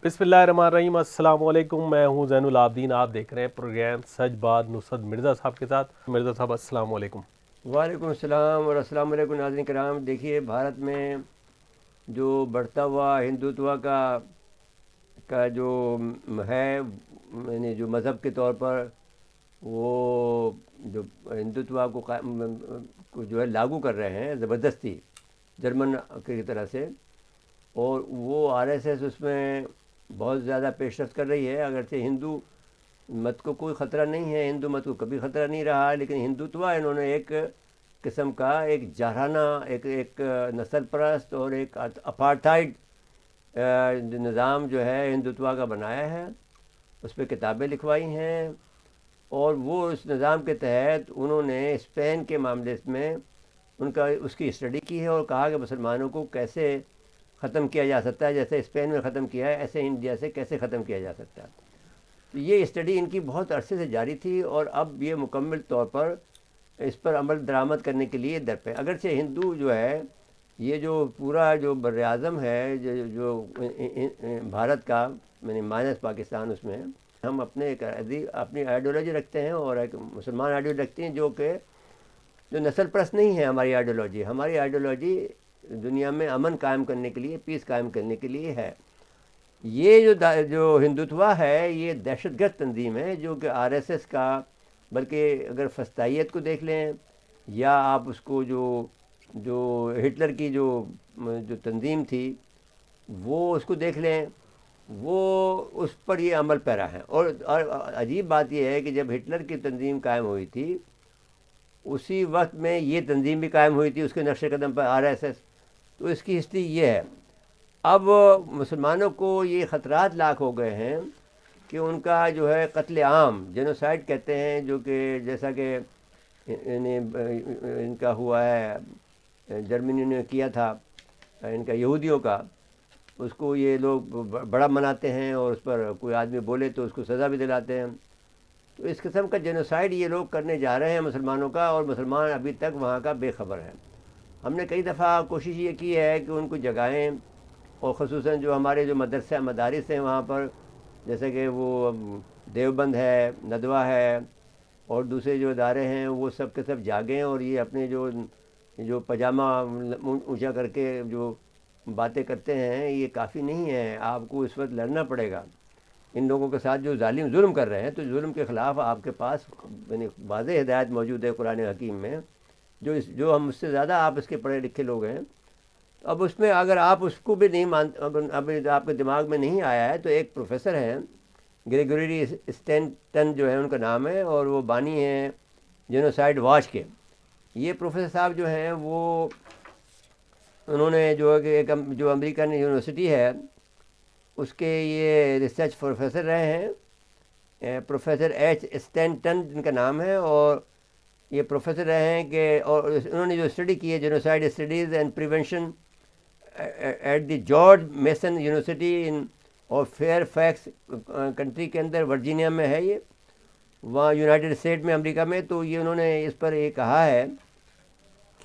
بسم اللہ الرحمن الرحیم، السلام علیکم۔ میں ہوں زین العابدین، آپ دیکھ رہے ہیں پروگرام سچ بات نصرت مرزا صاحب کے ساتھ۔ مرزا صاحب السلام علیکم۔ وعلیکم السلام اور السلام علیکم ناظرین کرام۔ دیکھیے، بھارت میں جو بڑھتا ہوا ہندوتوا کا جو ہے، یعنی جو مذہب کے طور پر وہ جو ہندوتوا کو جو ہے لاگو کر رہے ہیں زبردستی جرمن کی طرح سے، اور وہ آر ایس ایس اس میں بہت زیادہ پیش رفت کر رہی ہے۔ اگرچہ ہندو مت کو کوئی خطرہ نہیں ہے، ہندو مت کو کبھی خطرہ نہیں رہا، لیکن ہندوتوا انہوں نے ایک قسم کا ایک جارحانہ، ایک نسل پرست اور ایک اپارٹائڈ نظام جو ہے ہندوتوا کا بنایا ہے، اس پہ کتابیں لکھوائی ہیں، اور وہ اس نظام کے تحت انہوں نے اسپین کے معاملے میں اس کی اسٹڈی کی ہے اور کہا کہ مسلمانوں کو کیسے ختم کیا جا سکتا ہے، جیسے اسپین میں ختم کیا ہے ایسے انڈیا سے کیسے ختم کیا جا سکتا ہے۔ تو یہ اسٹڈی ان کی بہت عرصے سے جاری تھی، اور اب یہ مکمل طور پر اس پر عمل درآمد کرنے کے لیے درپے۔ اگرچہ ہندو جو ہے، یہ جو پورا جو بر اعظم ہے، جو بھارت کا، یعنی مائنس پاکستان، اس میں ہم اپنی آئیڈیالوجی رکھتے ہیں، اور ایک مسلمان آئیڈیالوجی رکھتے ہیں جو نسل پرست نہیں ہے۔ ہماری آئیڈیالوجی دنیا میں امن قائم کرنے کے لیے، پیس قائم کرنے کے لیے ہے۔ یہ جو ہندوتوا ہے، یہ دہشت گرد تنظیم ہے، جو کہ آر ایس ایس کا، بلکہ اگر فسطائیت کو دیکھ لیں، یا آپ اس کو جو ہٹلر کی جو تنظیم تھی وہ اس کو دیکھ لیں، وہ اس پر یہ عمل پیرا ہے۔ اور عجیب بات یہ ہے کہ جب ہٹلر کی تنظیم قائم ہوئی تھی، اسی وقت میں یہ تنظیم بھی قائم ہوئی تھی، اس کے نقش قدم پر آر ایس ایس۔ تو اس کی ہسٹری یہ ہے۔ اب مسلمانوں کو یہ خطرات لاحق ہو گئے ہیں کہ ان کا جو ہے قتل عام، جینوسائیڈ کہتے ہیں، جو کہ جیسا کہ ان کا ہوا ہے، جرمنی نے کیا تھا ان کا، یہودیوں کا، اس کو یہ لوگ بڑا مناتے ہیں، اور اس پر کوئی آدمی بولے تو اس کو سزا بھی دلاتے ہیں۔ تو اس قسم کا جینوسائیڈ یہ لوگ کرنے جا رہے ہیں مسلمانوں کا، اور مسلمان ابھی تک وہاں کا بے خبر ہے۔ ہم نے کئی دفعہ کوشش یہ کی ہے کہ ان کو جگائیں، اور خصوصاً جو ہمارے جو مدارس ہیں وہاں پر، جیسے کہ وہ دیوبند ہے، ندوہ ہے، اور دوسرے جو ادارے ہیں، وہ سب کے سب جاگیں، اور یہ اپنے جو پاجامہ اونچا کر کے جو باتیں کرتے ہیں، یہ کافی نہیں ہے۔ آپ کو اس وقت لڑنا پڑے گا ان لوگوں کے ساتھ جو ظلم کر رہے ہیں۔ تو ظلم کے خلاف آپ کے پاس یعنی واضح ہدایت موجود ہے قرآن حکیم میں، جو ہم اس سے زیادہ آپ اس کے پڑھے لکھے لوگ ہیں۔ اب اس میں اگر آپ اس کو بھی نہیں مانتے، اب آپ کے دماغ میں نہیں آیا ہے، تو ایک پروفیسر ہیں، گریگوری اسٹینٹن جو ہے ان کا نام ہے، اور وہ بانی ہیں جینوسائیڈ واچ کے۔ یہ پروفیسر صاحب جو ہیں، انہوں نے جو ہے کہ جو امریکن یونیورسٹی ہے اس کے یہ ریسرچ پروفیسر رہے ہیں، پروفیسر ایچ اسٹینٹن جن کا نام ہے، اور یہ پروفیسر رہے ہیں کہ، اور انہوں نے جو اسٹڈی کی ہے genocide studies and prevention at the George Mason University اور فیئر فیکس کنٹری کے اندر، ورجینیا میں ہے یہ، وہاں یونائٹڈ اسٹیٹ میں، امریکہ میں۔ تو یہ انہوں نے اس پر یہ کہا ہے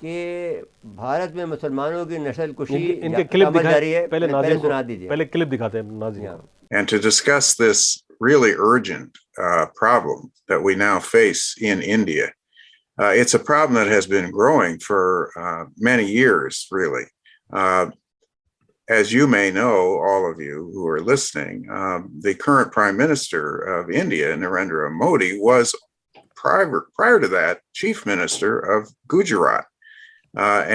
کہ بھارت میں مسلمانوں کی نسل کشی ان کے کا کلپ عمل دکھائیں جاری ہے۔ پہلے پہلے ناظرین کو، سنا دیجیے۔ پہلے کلپ دکھاتے ہیں ناظرین کو۔ And to discuss this really urgent problem that we now face in India. It's a problem that has been growing for many years, really. Uh, as you may know, all of you who are listening, the current Prime Minister of India, Narendra Modi, was prior to that Chief Minister of Gujarat.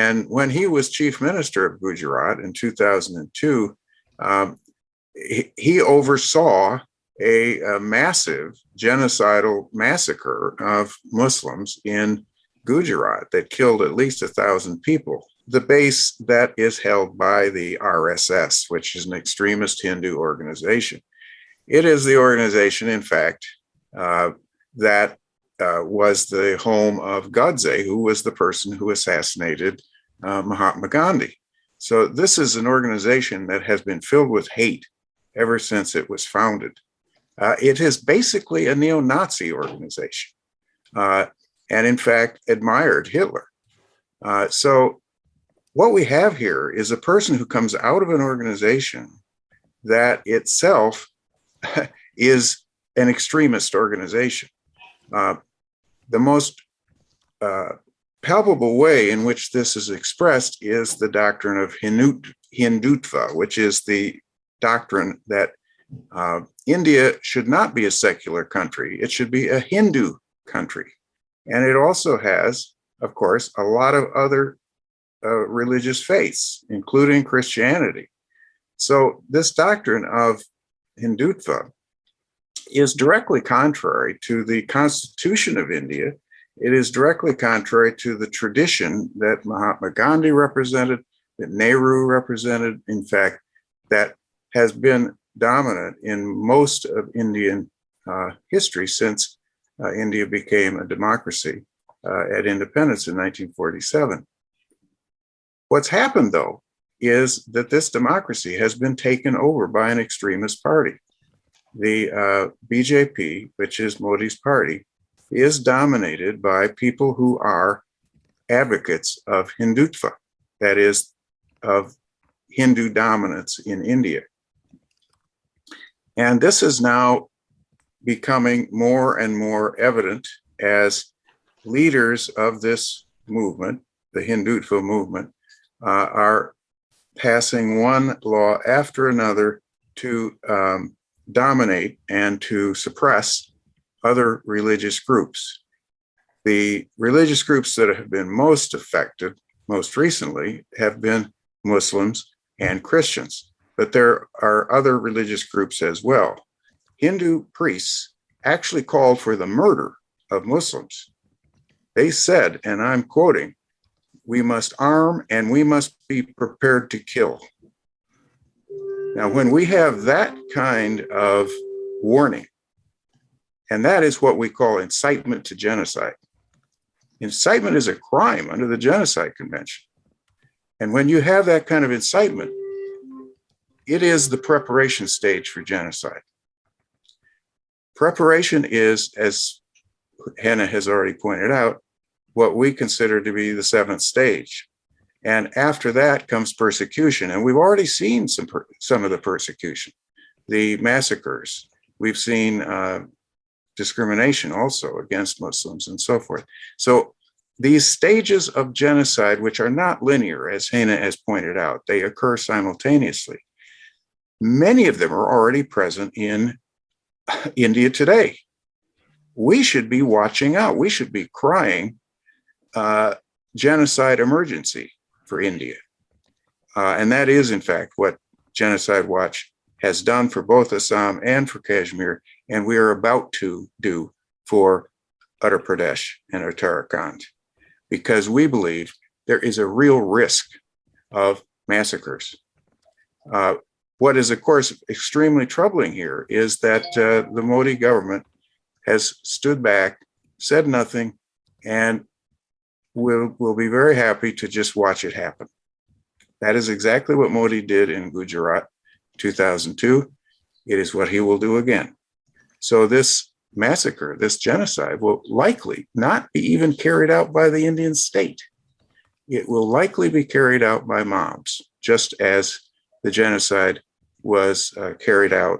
And when he was Chief Minister of Gujarat in 2002, um, he oversaw a massive genocidal massacre of Muslims in Gujarat that killed at least 1,000 people. The base that is held by the RSS, which is an extremist Hindu organization. It is the organization, in fact, that was the home of Godse, who was the person who assassinated Mahatma Gandhi. So this is an organization that has been filled with hate ever since it was founded. It is basically a neo-Nazi organization, and in fact admired Hitler. So what we have here is a person who comes out of an organization that itself is an extremist organization. The most palpable way in which this is expressed is the doctrine of Hindutva, which is the doctrine that India should not be a secular country. It should be a Hindu country. And it also has, of course, a lot of other religious faiths, including Christianity. So this doctrine of Hindutva is directly contrary to the Constitution of India. It is directly contrary to the tradition that Mahatma Gandhi represented, that Nehru represented, in fact, that has been dominant in most of Indian history since India became a democracy at independence in 1947. What's happened, though, is that this democracy has been taken over by an extremist party. The BJP, which is Modi's party, is dominated by people who are advocates of Hindutva, that is, of Hindu dominance in India. And this is now becoming more and more evident as leaders of this movement, the Hindutva movement, are passing one law after another to dominate and to suppress other religious groups. The religious groups that have been most affected most recently have been Muslims and Christians, but there are other religious groups as well. Hindu priests actually called for the murder of Muslims. They said, and I'm quoting, "We must arm and we must be prepared to kill." Now, when we have that kind of warning, and that is what we call incitement to genocide. Incitement is a crime under the Genocide Convention. And when you have that kind of incitement, it is the preparation stage for genocide. Preparation is, as Hannah has already pointed out, what we consider to be the seventh stage. And after that comes persecution. And we've already seen some of the persecution, the massacres. We've seen discrimination also against Muslims and so forth. So these stages of genocide, which are not linear, as Hannah has pointed out, they occur simultaneously. Many of them are already present in India today. We should be watching out. We should be crying genocide emergency for India. And that is, in fact, what Genocide Watch has done for both Assam and for Kashmir, and we are about to do for Uttar Pradesh and Uttarakhand, because we believe there is a real risk of massacres. What is, of course, extremely troubling here is that the Modi government has stood back, said nothing, and will be very happy to just watch it happen. That is exactly what Modi did in Gujarat 2002. It is what he will do again. So this massacre, this genocide, will likely not be even carried out by the Indian state. It will likely be carried out by mobs, just as the genocide was carried out.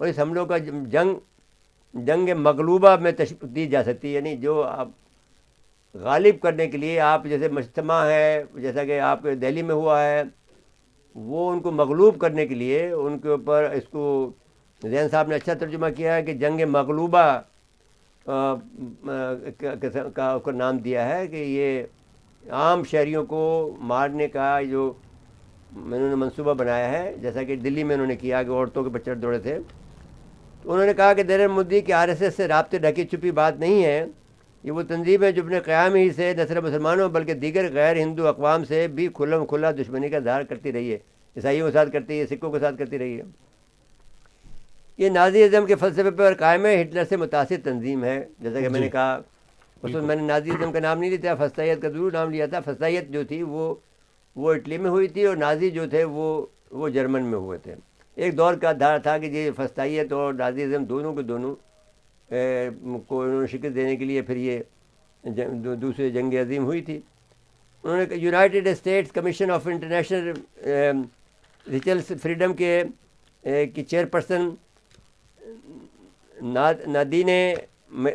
اور اس حملوں کا جنگ مغلوبہ میں دی جا سکتی ہے، یعنی جو آپ غالب کرنے کے لیے آپ جیسے مجتمع ہے، جیسا کہ آپ کے دہلی میں ہوا ہے، وہ ان کو مغلوب کرنے کے لیے ان کے اوپر اس کو زین صاحب نے اچھا ترجمہ کیا ہے کہ جنگ مغلوبہ کا نام دیا ہے، کہ یہ عام شہریوں کو مارنے کا جو انہوں نے منصوبہ بنایا ہے، جیسا کہ دلی میں انہوں نے کیا کہ عورتوں کے بچے دوڑے تھے، تو انہوں نے کہا کہ نریندر مودی کے RSS سے رابطے ڈھکی چھپی بات نہیں ہے، یہ وہ تنظیم ہے جو اپنے قیام ہی سے نہ صرف مسلمانوں بلکہ دیگر غیر ہندو اقوام سے بھی کھلا دشمنی کا اظہار کرتی رہی ہے، عیسائیوں کے ساتھ کرتی ہے، سکھوں کے ساتھ کرتی رہی ہے۔ یہ نازی ازم کے فلسفے پر قائم ہے، ہٹلر سے متاثر تنظیم ہے، جیسا کہ میں نے کہا۔ اس میں نے نازی ازم کا نام نہیں لیا، فسطائیت کا ضرور نام لیا تھا۔ فسطائیت جو تھی وہ اٹلی میں ہوئی تھی، اور نازی جو تھے وہ جرمن میں ہوئے تھے۔ ایک دور کا دھار تھا کہ یہ فسطائیت اور نازی ازم دونوں کو انہوں نے شکست دینے کے لیے پھر یہ دوسری جنگ عظیم ہوئی تھی۔ انہوں نے United States commission of international religious freedom کی چیئرپرسن نادین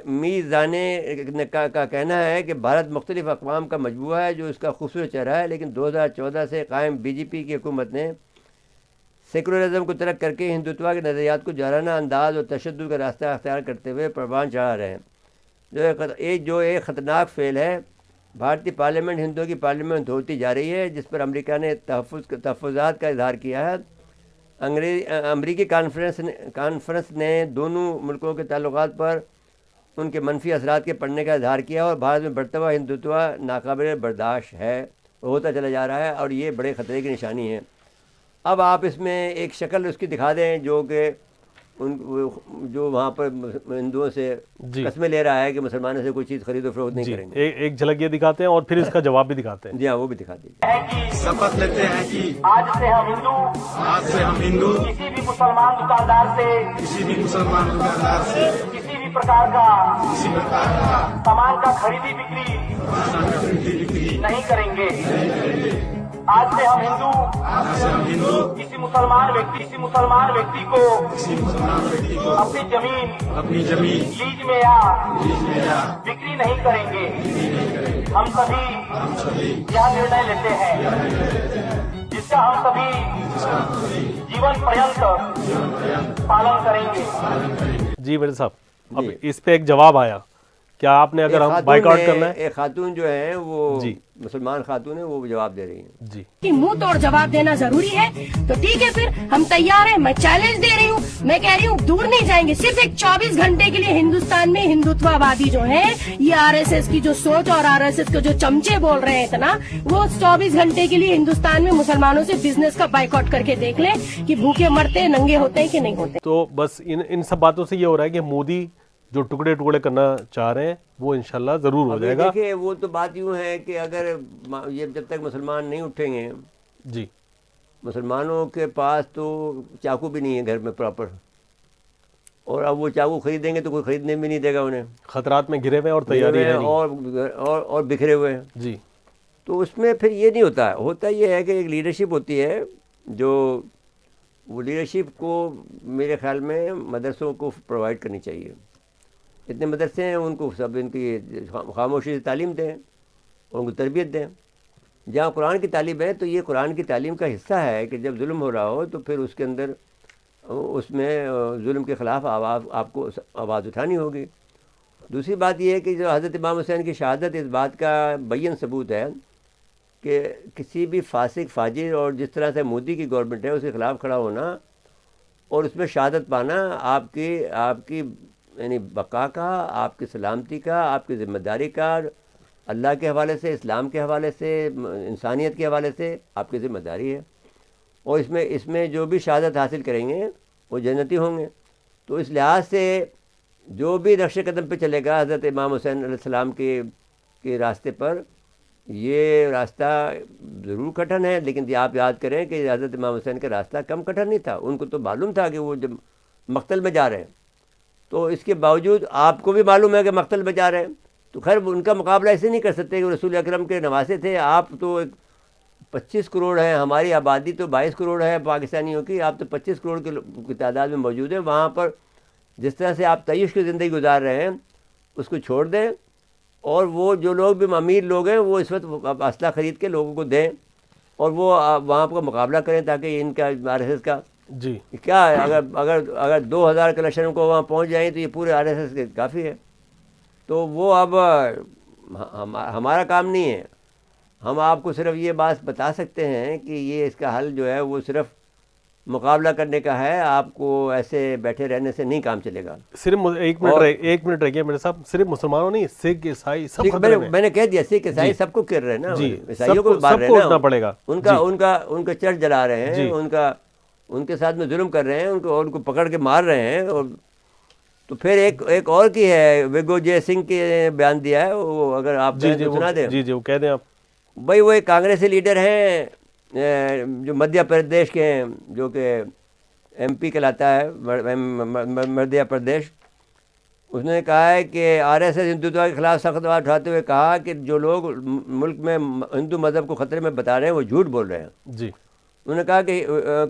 میزانے کا کہنا ہے کہ بھارت مختلف اقوام کا مجموعہ ہے جو اس کا خوبصورت چہرہ ہے، لیکن 2014 سے قائم BJP کی حکومت نے سیکولرزم کو ترک کر کے ہندوتوا کے نظریات کو جارحانہ انداز اور تشدد کا راستہ اختیار کرتے ہوئے پروان چڑھا رہے ہیں، جو ایک خطرناک فعل ہے۔ بھارتی پارلیمنٹ ہندوؤں کی پارلیمنٹ ہوتی جا رہی ہے، جس پر امریکہ نے تحفظات کا اظہار کیا ہے۔ امریکی کانفرنس نے دونوں ملکوں کے تعلقات پر ان کے منفی اثرات کے پڑنے کا اظہار کیا، اور بھارت میں بڑھتا ہوا ہندوتوا ناقابل برداشت ہے، ہوتا چلا جا رہا ہے، اور یہ بڑے خطرے کی نشانی ہے۔ اب آپ اس میں ایک شکل اس کی دکھا دیں جو کہ جو وہاں پر ہندوؤں سے قسمیں لے رہا ہے کہ مسلمانوں سے کوئی چیز خرید و فروخت نہیں کریں گے۔ ایک جھلک یہ دکھاتے ہیں اور پھر اس کا جواب بھی دکھاتے ہیں۔ جی ہاں، وہ بھی دکھا دیجیے۔ شپث لیتے ہیں کہ آج سے ہم ہندو کسی بھی مسلمان دکاندار سے کسی بھی پرکار کا سامان کا خریدی بکری نہیں کریں گے۔ آج سے ہم ہندو کسی مسلمان ویکتی کو اپنی زمین لیج میں یا بکری نہیں کریں گے۔ ہم سبھی یہ نرنے لیتے ہیں جس کا ہم سبھی جیون پریانت پالن کریں گے۔ جی مرزا صاحب، اب اس پہ ایک جواب آیا، کیا آپ نے اگر ہم بائیکاٹ کرنا ہے؟ ایک خاتون جو ہے وہ مسلمان خاتون ہے، وہ جواب دے رہی ہیں۔ جی، کہ منہ توڑ جواب دینا ضروری ہے تو ٹھیک ہے، پھر ہم تیار ہیں۔ میں چیلنج دے رہی ہوں، میں کہہ رہی ہوں دور نہیں جائیں گے۔ صرف ایک 24 گھنٹے کے لیے ہندوستان میں ہندوتوا وادی جو ہیں، یہ RSS کی جو سوچ اور RSS کے جو چمچے بول رہے ہیں اتنا، وہ 24 گھنٹے کے لیے ہندوستان میں مسلمانوں سے بزنس کا بائیکاٹ کر کے دیکھ لیں کہ بھوکے مرتے ننگے ہوتے ہیں کہ نہیں ہوتے۔ تو بس ان سب باتوں سے یہ ہو رہا ہے کہ مودی جو ٹکڑے کرنا چاہ رہے ہیں وہ انشاءاللہ ضرور ہو جائے گا۔ دیکھیں، وہ تو بات یوں ہے کہ اگر یہ جب تک مسلمان نہیں اٹھیں گے، جی، مسلمانوں کے پاس تو چاقو بھی نہیں ہے گھر میں پراپر، اور اب وہ چاقو خریدیں گے تو کوئی خریدنے بھی نہیں دے گا انہیں، خطرات میں گھرے ہوئے اور تیاری ہے نہیں۔ اور بکھرے ہوئے ہیں۔ جی، تو اس میں پھر یہ نہیں ہوتا یہ ہے کہ ایک لیڈرشپ ہوتی ہے، جو وہ لیڈرشپ کو میرے خیال میں مدرسوں کو پرووائڈ کرنی چاہیے۔ اتنے مدرسے ہیں، ان کو سب ان کی خاموشی سے تعلیم دیں، ان کو تربیت دیں۔ جہاں قرآن کی تعلیم ہے تو یہ قرآن کی تعلیم کا حصہ ہے کہ جب ظلم ہو رہا ہو تو پھر اس کے اندر اس میں ظلم کے خلاف آپ کو آواز اٹھانی ہوگی۔ دوسری بات یہ ہے کہ جو حضرت امام حسین کی شہادت اس بات کا بین ثبوت ہے کہ کسی بھی فاسق فاجر اور جس طرح سے مودی کی گورنمنٹ ہے اس کے خلاف کھڑا ہونا اور اس میں شہادت پانا آپ کی یعنی بقا کا، آپ کی سلامتی کا، آپ کی ذمہ داری کا، اللہ کے حوالے سے، اسلام کے حوالے سے، انسانیت کے حوالے سے آپ کی ذمہ داری ہے، اور اس میں جو بھی شہادت حاصل کریں گے وہ جنتی ہوں گے۔ تو اس لحاظ سے جو بھی نقش قدم پہ چلے گا حضرت امام حسین علیہ السلام کے راستے پر، یہ راستہ ضرور کٹھن ہے، لیکن آپ یاد کریں کہ حضرت امام حسین کا راستہ کم کٹھن نہیں تھا۔ ان کو تو معلوم تھا کہ وہ جب مقتل میں جا رہے ہیں، تو اس کے باوجود آپ کو بھی معلوم ہے کہ مقتل میں جا رہے ہیں، تو خیر ان کا مقابلہ ایسے نہیں کر سکتے کہ رسول اکرم کے نواسے تھے، آپ تو ایک 25 کروڑ ہیں, ہماری آبادی تو 22 کروڑ ہے پاکستانیوں کی, آپ تو 25 کروڑ کی تعداد میں موجود ہیں. وہاں پر جس طرح سے آپ تعیش کی زندگی گزار رہے ہیں اس کو چھوڑ دیں, اور وہ جو لوگ بھی امیر لوگ ہیں وہ اس وقت اسلحہ خرید کے لوگوں کو دیں, اور وہ وہاں پر مقابلہ کریں تاکہ ان کا RSS کا جی کیا ہے, اگر 2000 کلیکشن کو وہاں پہنچ جائیں تو یہ پورے RSS کے کافی ہے. تو وہ اب ہمارا کام نہیں ہے. ہم آپ کو صرف یہ بات بتا سکتے ہیں کہ یہ اس کا حل جو ہے وہ صرف مقابلہ کرنے کا ہے. آپ کو ایسے بیٹھے رہنے سے نہیں کام چلے گا. صرف ایک منٹ رہ گیا میرے صاحب, صرف مسلمانوں نہیں, سکھ عیسائی سب خطرے میں. میں نے کہہ دیا سکھ عیسائی سب کو گر رہے ہیں نا, جی عیسائیوں کو مار رہے سب کو ہیں اٹھنا نا, پڑے گا. ان کا چرچ جلا رہے ہیں, ان کے ساتھ میں ظلم کر رہے ہیں, ان کو پکڑ کے مار رہے ہیں. اور تو پھر ایک اور کی ہے, وگوجے سنگھ کے بیان دیا ہے, وہ اگر آپ سنا دیں. جی وہ کہہ دیں آپ. بھائی وہ ایک کانگریسی لیڈر ہیں جو مدھیہ پردیش کے ہیں, جو کہ MP کہلاتا ہے مدھیہ پردیش. اس نے کہا ہے کہ RSS ہندوتوا کے خلاف سخت آواز اٹھاتے ہوئے کہا کہ جو لوگ ملک میں ہندو مذہب کو خطرے میں بتا رہے ہیں وہ جھوٹ بول رہے ہیں. جی انہوں نے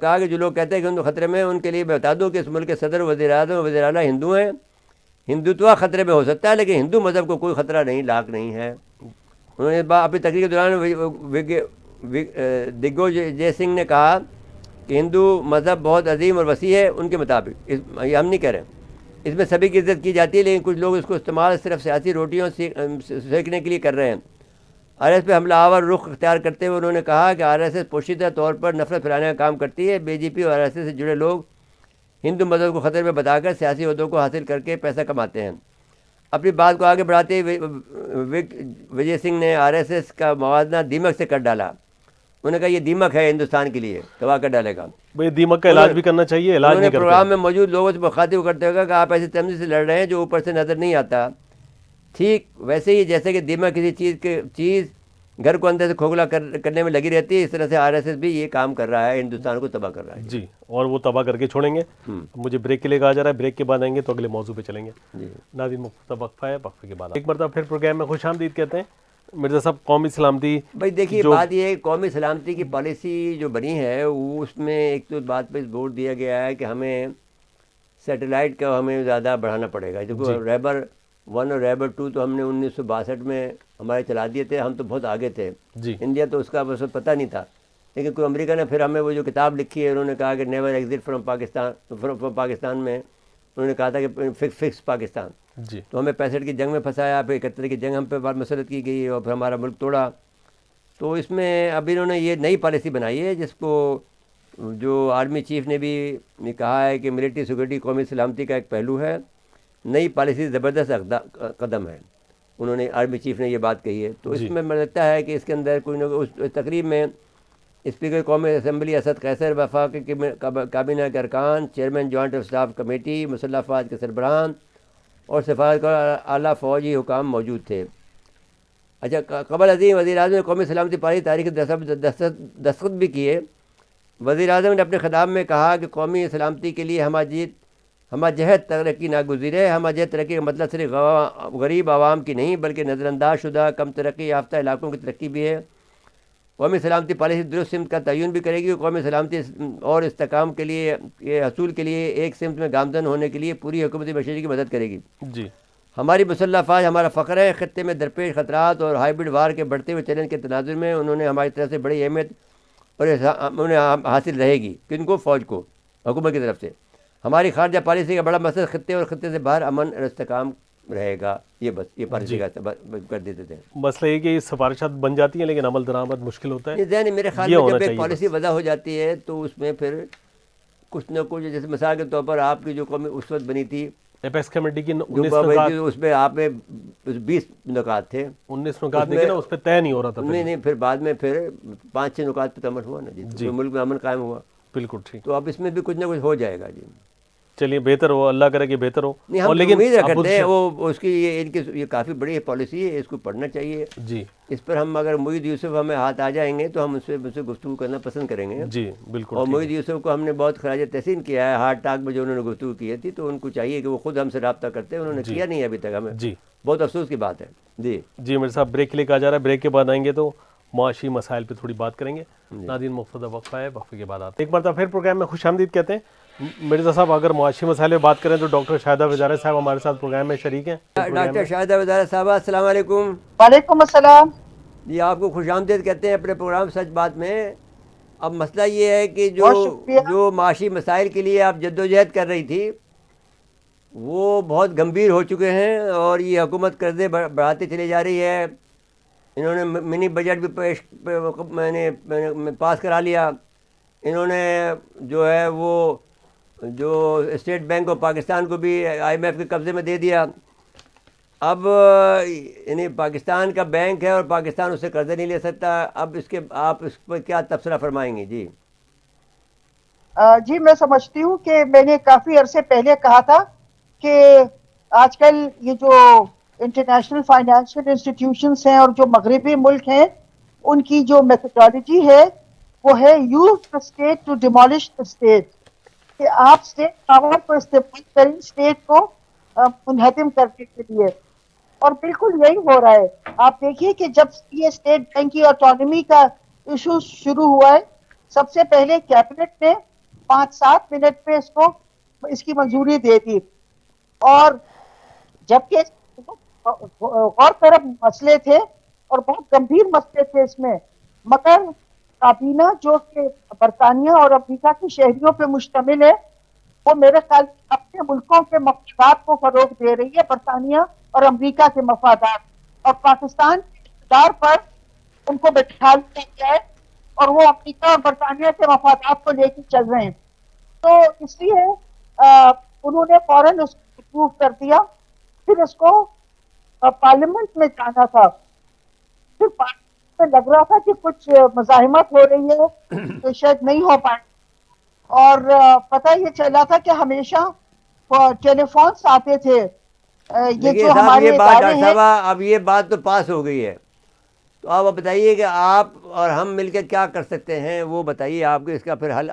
کہا کہ جو لوگ کہتے ہیں کہ ہندو خطرے میں, ان کے لیے میں بتا دوں کہ اس ملک کے صدر, وزیر اعظم, وزیر اعلیٰ ہندو ہیں. ہندوتوا خطرے میں ہو سکتا ہے لیکن ہندو مذہب کو کوئی خطرہ نہیں, لاک نہیں ہے. انہوں نے اپنی تقریر کے دوران دگوجے سنگھ نے کہا کہ ہندو مذہب بہت عظیم اور وسیع ہے ان کے مطابق. یہ ہم نہیں کہہ رہے, اس میں سبھی کی عزت کی جاتی ہے, لیکن کچھ لوگ اس کو استعمال صرف سیاسی روٹیوں سیکھنے کے لیے کر رہے ہیں. RSS پہ حملہ آور رخ اختیار کرتے ہوئے انہوں نے کہا کہ RSS پوشیدہ طور پر نفرت پھیلانے کا کام کرتی ہے. BJP اور RSS سے جڑے لوگ ہندو مذہب کو خطرے میں بتا کر سیاسی عہدوں کو حاصل کر کے پیسہ کماتے ہیں. اپنی بات کو آگے بڑھاتے وجے سنگھ نے RSS کا موازنہ دیمک سے کر ڈالا. انہوں نے کہا یہ دیمک ہے ہندوستان کے لیے, تباہ کر ڈالے گا. بھئی دیمک کا علاج بھی کرنا چاہیے, علاج نہیں کرتے. پروگرام میں موجود لوگوں سے مخاطب کرتے ہوئے کہ آپ ایسی تمیزی سے لڑ رہے ہیں جو اوپر سے نظر نہیں آتا. ٹھیک ویسے ہی جیسے کہ دیمک کسی چیز گھر کو اندر سے کھوکھلا کرنے میں لگی رہتی ہے, اس طرح سے RSS بھی یہ کام کر رہا ہے, ہندوستان کو تباہ کر رہا ہے. جی, اور وہ تباہ کر کے چھوڑیں گے. مجھے بریک کے لیے کہا جا رہا ہے, بریک کے بعد آئیں گے تو اگلے موضوع پہ چلیں گے. ناظرین مختصر وقفہ ہے, وقفے کے بعد ایک مرتبہ پھر پروگرام میں خوش آمدید کہتے ہیں. مرزا صاحب قومی سلامتی, بھائی دیکھیے بات یہ ہے, قومی سلامتی کی پالیسی جو بنی ہے اس میں ایک تو بات پہ زور دیا گیا ہے کہ ہمیں سیٹلائٹ کا ہمیں زیادہ بڑھانا پڑے گا. دیکھو ریبر 1 اور ریبر 2 تو ہم نے 1962 میں ہمارے چلا دیے تھے, ہم تو بہت آگے تھے. انڈیا تو اس کا بس پتہ نہیں تھا, لیکن کوئی امریکہ نے پھر ہمیں وہ جو کتاب لکھی ہے, انہوں نے کہا کہ نیور ایگزٹ فرام پاکستان میں انہوں نے کہا تھا کہ فکس پاکستان. تو ہمیں 65 کی جنگ میں پھنسایا, پھر 71 کی جنگ ہم پہ بات مسلط کی گئی اور پھر ہمارا ملک توڑا. تو اس میں اب انہوں نے یہ نئی پالیسی بنائی ہے جس کو جو آرمی چیف نے بھی کہا ہے کہ ملٹری سیکورٹی قومی سلامتی کا ایک پہلو ہے. نئی پالیسی زبردست قدم ہے, انہوں نے آرمی چیف نے یہ بات کہی ہے. تو اس میں مجھے لگتا ہے کہ اس کے اندر کوئی نہ کوئی اس تقریب میں اسپیکر قومی اسمبلی اسد قیصر, وفاقی کابینہ کے ارکان, chairman joint of staff committee, مسلح افواج کے سربراہان اور سفارتکار اعلیٰ فوجی حکام موجود تھے. اچھا, قبل ازیں وزیر اعظم نے قومی سلامتی پالیسی تاریخی دستخط بھی کیے. وزیر اعظم نے اپنے خطاب میں کہا کہ قومی سلامتی کے لیے ہمہ جہت ترقی ناگزیر ہے. ہمہ جہت ترقی کا مطلب صرف غریب عوام کی نہیں بلکہ نظر انداز شدہ کم ترقی یافتہ علاقوں کی ترقی بھی ہے. قومی سلامتی پالیسی درست سمت کا تعین بھی کرے گی. قومی سلامتی اور استحکام کے لیے حصول کے لیے ایک سمت میں گامزن ہونے کے لیے پوری حکومتی مشورے کی مدد کرے گی. ہماری مسلح افواج ہمارا فخر ہے. خطے میں درپیش خطرات اور ہائیبرڈ وار کے بڑھتے ہوئے چیلنج کے تناظر میں انہوں نے ہماری طرف سے بڑی اہمیت اور انہیں حاصل رہے گی. کن کو؟ فوج کو, حکومت کی طرف سے. ہماری خارجہ پالیسی کا بڑا مقصد خطے اور خطے سے باہر امن اور استحکام رہے گا. یہ بس یہ پالیسی کا کر دیتے تھے. مسئلہ یہ کہ یہ سفارشات بن جاتی ہیں لیکن عمل درآمد مشکل ہوتا ہے. ذہن میرے خیال میں جب ایک پالیسی وضع ہو جاتی ہے تو اس میں پھر کچھ نہ کچھ, جیسے مثال کے طور پر آپ کی جو قومی اس وقت بنی تھی ایپیکس کمیٹی کی اس میں آپ میں 20 نکات تھے, 19 نکات, لیکن اس پہ طے نہیں ہو رہا تھا. نہیں, پھر بعد میں پھر 5-6 نکات پہ عمل ہوا نا جی, ملک میں امن قائم ہوا. بالکل ٹھیک. تو اب اس میں بھی کچھ نہ کچھ ہو جائے گا. جی چلیے, بہتر ہو, اللہ کرے کہ بہتر ہو. نہیں, ہم امید رکھتے ہیں وہ اس کی یہ کافی بڑی پالیسی ہے, اس کو پڑھنا چاہیے. جی, اس پر ہم اگر معید یوسف ہمیں ہاتھ آ جائیں گے تو ہم اس سے گفتگو کرنا پسند کریں گے. جی بالکل. اور معید یوسف کو ہم نے بہت خراج تحسین کیا ہے. ہارٹ ٹاک میں جو انہوں نے گفتگو کی تھی تو ان کو چاہیے کہ وہ خود ہم سے رابطہ کرتے ہیں. انہوں نے کیا نہیں ابھی تک. ہمیں جی بہت افسوس کی بات ہے. جی میرے صاحب بریک کے لیے کہا جا رہا ہے, بریک کے بعد آئیں گے تو معاشی مسائل پہ تھوڑی بات کریں گے. ناظرین مختصر وقفہ ہے, وقفے کے بعد آتے ہیں. ایک مرتبہ پھر پروگرام میں خوش آمدید کہتے ہیں. مرزا صاحب اگر معاشی مسائل پہ بات کریں تو ڈاکٹر شاہدہ وزارہ صاحب ہمارے ساتھ پروگرام میں شریک ہیں. ڈاکٹر شاہدہ وزارہ صاحبہ السلام علیکم. وعلیکم السلام. جی آپ کو خوش آمدید کہتے ہیں اپنے پروگرام سچ بات میں. اب مسئلہ یہ ہے کہ بہت شکریہ. جو معاشی مسائل کے لیے آپ جدوجہد کر رہی تھی وہ بہت گمبھیر ہو چکے ہیں, اور یہ حکومت قرضے بڑھاتے چلی جا رہی ہے. انہوں نے منی بجٹ بھی میں نے پاس کرا لیا. انہوں نے جو ہے وہ جو اسٹیٹ بینک آف پاکستان کو بھی IMF کے قبضے میں دے دیا. اب یعنی پاکستان کا بینک ہے اور پاکستان اس سے قرضے نہیں لے سکتا. اب آپ اس پر کیا تبصرہ فرمائیں گے؟ جی جی میں سمجھتی ہوں کہ میں نے کافی عرصے پہلے کہا تھا کہ آج کل یہ جو انٹرنیشنل فائنینشیل انسٹیٹیوشنس ہیں اور جو مغربی ملک ہیں ان کی جو میتھڈالوجی ہے وہ ہے use the state to demolish the state, کہ آپ اسٹیٹ پاور کو استعمال کریں اسٹیٹ کو منہدم کرنے کے لیے. اور بالکل یہی ہو رہا ہے. آپ دیکھیے کہ جب یہ اسٹیٹ بینک کی آٹونومی کا ایشو شروع ہوا ہے, سب سے پہلے کیبنٹ نے 5-7 منٹ پہ اس کی منظوری دے دی, اور جبکہ غور طرف مسئلے تھے اور بہت گمبھیر مسئلے تھے اس میں, مگر کابینہ جو کہ برطانیہ اور امریکہ کے شہریوں پہ مشتمل ہے وہ میرے خیال اپنے ملکوں کے مفادات کو فروغ دے رہی ہے, برطانیہ اور امریکہ کے مفادات, اور پاکستان کے اقتدار پر ان کو بٹھا دیا گیا ہے اور وہ امریکہ اور برطانیہ کے مفادات کو لے کے چل رہے ہیں. تو اس لیے انہوں نے فوراً اس کو اپروو کر دیا. پھر اس کو پارلیمنٹ میں جانا تھا, پھر پارلیمنٹ میں لگ رہا تھا کہ کچھ مزاحمت ہو رہی ہے تو شاید نہیں ہو پائے, اور پتہ یہ چلا تھا کہ ہمیشہ ٹیلی فونس آتے تھے. یہ دیکھیے جو صاحب, ہمارے یہ بات ادارے ڈاکٹر ہیں, صاحبہ اب یہ بات تو پاس ہو گئی ہے, تو آپ بتائیے کہ آپ اور ہم مل کے کیا کر سکتے ہیں, وہ بتائیے. آپ کو اس کا پھر حل,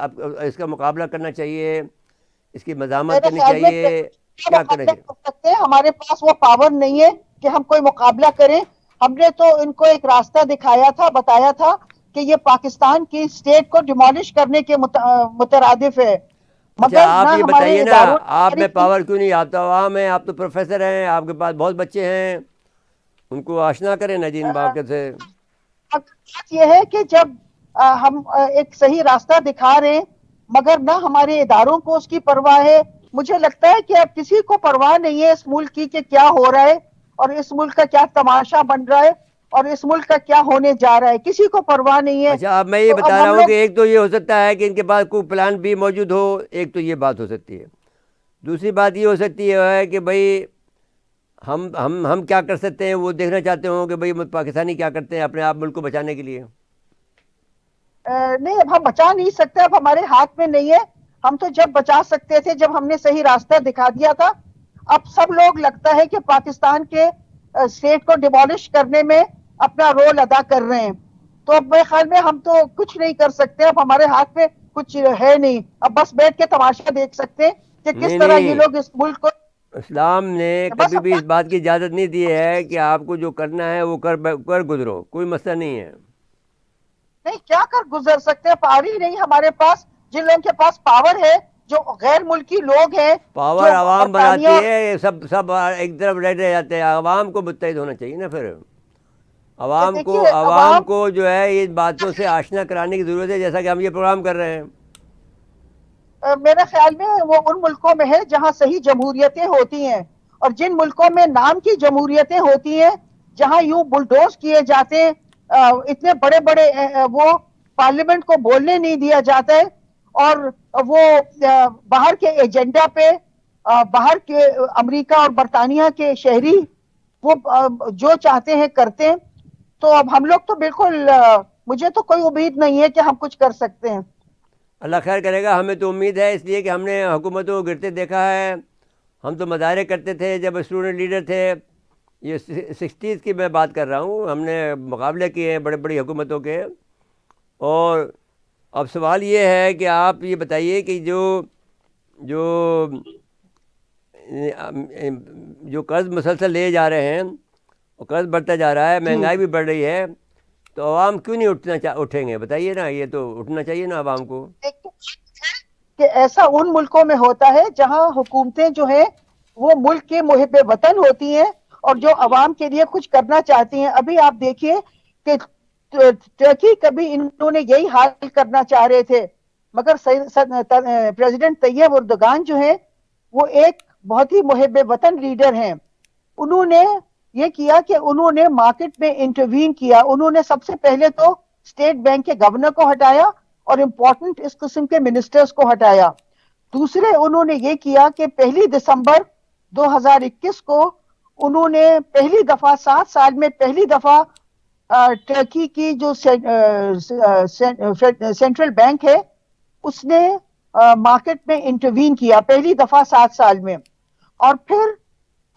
اس کا مقابلہ کرنا چاہیے, اس کی مزاحمت میرے کرنی خیال میں چاہیے, کیا کرنا مقابلہ چاہیے؟ کر سکتے ہیں. ہمارے پاس وہ پاور نہیں ہے کہ ہم کوئی مقابلہ کریں. ہم نے تو ان کو ایک راستہ دکھایا تھا, بتایا تھا کہ یہ پاکستان کی اسٹیٹ کو ڈیمولش کرنے کے مترادف ہے, اچھا مگر آپ نہ یہ ہمارے بتائیے نا, اداروں نے آپ ہماری میں پاور کیوں نہیں؟ آپ تو عوام ہیں, آپ تو پروفیسر ہیں, آپ کے پاس بہت بچے ہیں, ان کو آشنا کریں نا جن بات سے. بات یہ ہے کہ جب ہم ایک صحیح راستہ دکھا رہے ہیں مگر نہ ہمارے اداروں کو اس کی پرواہ ہے. مجھے لگتا ہے کہ اب کسی کو پرواہ نہیں ہے اس ملک کی کہ کیا ہو رہا ہے اور اس ملک کا کیا تماشا بن رہا ہے اور اس ملک کا کیا ہونے جا رہا ہے, کسی کو پرواہ نہیں ہے. اچھا اب میں یہ تو بتا اب رہا ہم ہوں کہ لوگ ایک تو یہ ہو سکتا ہے کہ ان کے پاس کوئی پلان بھی موجود ہو, ایک تو یہ بات ہو سکتی ہے. دوسری بات یہ ہو سکتی ہے کہ بھائی ہم کیا کر سکتے ہیں وہ دیکھنا چاہتے ہوں کہ بھائی پاکستانی کیا کرتے ہیں اپنے آپ ملک کو بچانے کے لیے. نہیں, اب ہم بچا نہیں سکتے, اب ہمارے ہاتھ میں نہیں ہے. ہم تو جب بچا سکتے تھے جب ہم نے صحیح راستہ دکھا دیا تھا. اب سب لوگ لگتا ہے کہ پاکستان کے اسٹیٹ کو ڈیمولش کرنے میں اپنا رول ادا کر رہے ہیں. تو اب میرے خیال میں ہم تو کچھ نہیں کر سکتے, اب ہمارے ہاتھ میں کچھ ہے نہیں. اب بس بیٹھ کے تماشا دیکھ سکتے کہ کس نہیں طرح یہ نہیں, لوگ اس ملک کو. اسلام نے بس کبھی بھی اس بات کی اجازت نہیں دی ہے کہ آپ کو جو کرنا ہے وہ کر گزرو, کوئی مسئلہ نہیں ہے. نہیں, کیا کر گزر سکتے ہیں, پاور ہی نہیں ہمارے پاس. جن لوگوں کے پاس پاور ہے جو غیر ملکی لوگ ہیں, پاور جو عوام برطانیہ بناتی ہے, سب ایک طرف رہ جاتے ہیں. عوام کو متحد ہونا چاہیے نا. پھر دیکھیے عوام عوام. کو جو ہے ان باتوں سے آشنا کرانے کی ضرورت ہے, جیسا کہ ہم یہ پروگرام کر رہے ہیں. میرے خیال میں وہ ان ملکوں میں ہے جہاں صحیح جمہوریتیں ہوتی ہیں, اور جن ملکوں میں نام کی جمہوریتیں ہوتی ہیں جہاں یوں بلڈوز کیے جاتے ہیں, اتنے بڑے بڑے وہ پارلیمنٹ کو بولنے نہیں دیا جاتا ہے, اور وہ باہر کے ایجنڈا پہ باہر کے امریکہ اور برطانیہ کے شہری وہ جو چاہتے ہیں کرتے ہیں. تو اب ہم لوگ تو بالکل, مجھے تو کوئی امید نہیں ہے کہ ہم کچھ کر سکتے ہیں. اللہ خیر کرے گا, ہمیں تو امید ہے, اس لیے کہ ہم نے حکومتوں کو گرتے دیکھا ہے. ہم تو مظاہرے کرتے تھے جب اسٹوڈنٹ لیڈر تھے, یہ 60s کی میں بات کر رہا ہوں. ہم نے مقابلے کیے ہیں بڑے بڑی حکومتوں کے. اور اب سوال یہ ہے کہ آپ یہ بتائیے کہ جو قرض مسلسل لے جا رہے ہیں, اور قرض بڑھتا جا رہا ہے, جی مہنگائی بھی بڑھ رہی ہے, تو عوام کیوں نہیں اٹھیں گے؟ بتائیے نا، یہ تو اٹھنا چاہیے نا عوام کو. کہ ایسا ان ملکوں میں ہوتا ہے جہاں حکومتیں جو ہیں وہ ملک کے محب وطن ہوتی ہیں اور جو عوام کے لیے کچھ کرنا چاہتی ہیں. ابھی آپ دیکھیے کہ ترکی کبھی انہوں نے یہی حال کرنا چاہ رہے تھے، مگر پریزیڈنٹ طیب اردگان جو ہے وہ ایک بہت ہی محب وطن لیڈر ہیں. انہوں نے یہ کیا کہ انہوں نے مارکیٹ میں انٹروین کیا. انہوں نے سب سے پہلے تو اسٹیٹ بینک کے گورنر کو ہٹایا اور امپورٹنٹ اس قسم کے منسٹرز کو ہٹایا. دوسرے انہوں نے یہ کیا کہ 1 دسمبر 2021 کو انہوں نے پہلی دفعہ 7 سال میں پہلی دفعہ ٹرکی کی جو سینٹرل بینک ہے اس نے مارکیٹ میں انٹروین کیا پہلی دفعہ 7 سال میں. اور پھر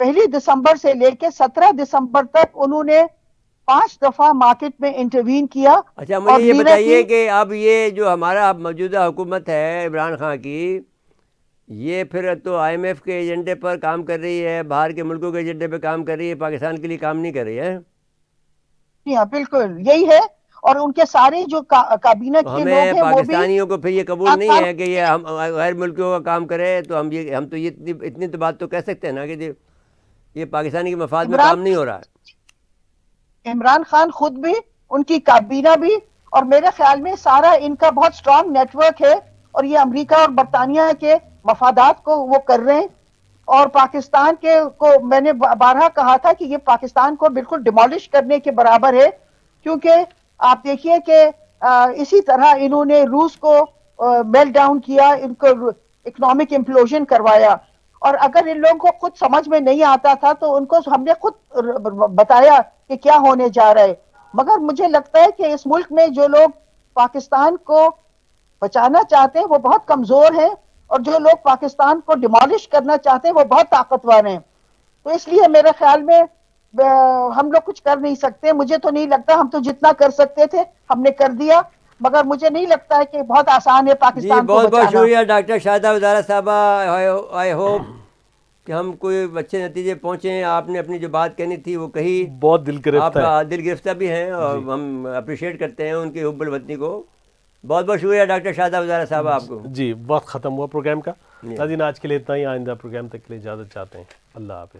1 دسمبر سے لے کے 17 دسمبر تک انہوں نے 5 دفعہ مارکیٹ میں انٹروین کیا. اچھا مجھے یہ بتائیے کہ اب یہ جو ہمارا موجودہ حکومت ہے عمران خان کی، یہ پھر تو آئی ایم ایف کے ایجنڈے پر کام کر رہی ہے، باہر کے ملکوں کے ایجنڈے پہ کام کر رہی ہے، پاکستان کے لیے کام نہیں کر رہی ہے. جی ہاں بالکل یہی ہے. اور ان کے سارے جو کابینہ کے لوگ ہیں وہ بھی پاکستانیوں کو پھر یہ قبول نہیں ہے کہ یہ ہم غیر ملکیوں کا کام کرے. تو ہم تو یہ اتنی تو بات تو کہہ سکتے ہیں نا کہ یہ پاکستانی کے مفاد میں کام نہیں ہو رہا ہے. عمران خان خود بھی، ان کی کابینہ بھی، اور میرے خیال میں سارا ان کا بہت سٹرونگ نیٹ ورک ہے اور یہ امریکہ اور برطانیہ کے مفادات کو وہ کر رہے ہیں. اور پاکستان کو میں نے بارہا کہا تھا کہ یہ پاکستان کو بالکل ڈیمولش کرنے کے برابر ہے، کیونکہ آپ دیکھیے کہ اسی طرح انہوں نے روس کو میل ڈاؤن کیا، ان کو اکنامک امپلوژن کروایا. اور اگر ان لوگوں کو خود سمجھ میں نہیں آتا تھا تو ان کو ہم نے خود بتایا کہ کیا ہونے جا رہا ہے. مگر مجھے لگتا ہے کہ اس ملک میں جو لوگ پاکستان کو بچانا چاہتے ہیں وہ بہت کمزور ہیں، اور جو لوگ پاکستان کو ڈیمولش کرنا چاہتے ہیں وہ بہت طاقتور ہیں. تو اس لیے میرے خیال میں ہم لوگ کچھ کر نہیں سکتے. مجھے تو نہیں لگتا، ہم تو جتنا کر سکتے تھے ہم نے کر دیا، مگر مجھے نہیں لگتا ہے کہ بہت آسان ہے پاکستان کو بہت بچانا. بہت شکریہ ڈاکٹر شاہدہ وزارہ صاحبہ. آئی ہوپ کہ ہم کوئی اچھے نتیجے پہنچیں. آپ نے اپنی جو بات کہنی تھی وہ کہی، بہت دل گرفتہ ہے، آپ دل گرفتہ بھی ہیں اور ہم اپریشیٹ کرتے ہیں ان کی حب الوطنی کو. بہت بہت شکریہ ڈاکٹر شاہدہ وزارہ صاحبہ آپ کو. جی وقت ختم ہوا پروگرام کا. ناظرین آج کے لیے اتنا ہی، آئندہ پروگرام تک کے لیے اجازت چاہتے ہیں. اللہ حافظ.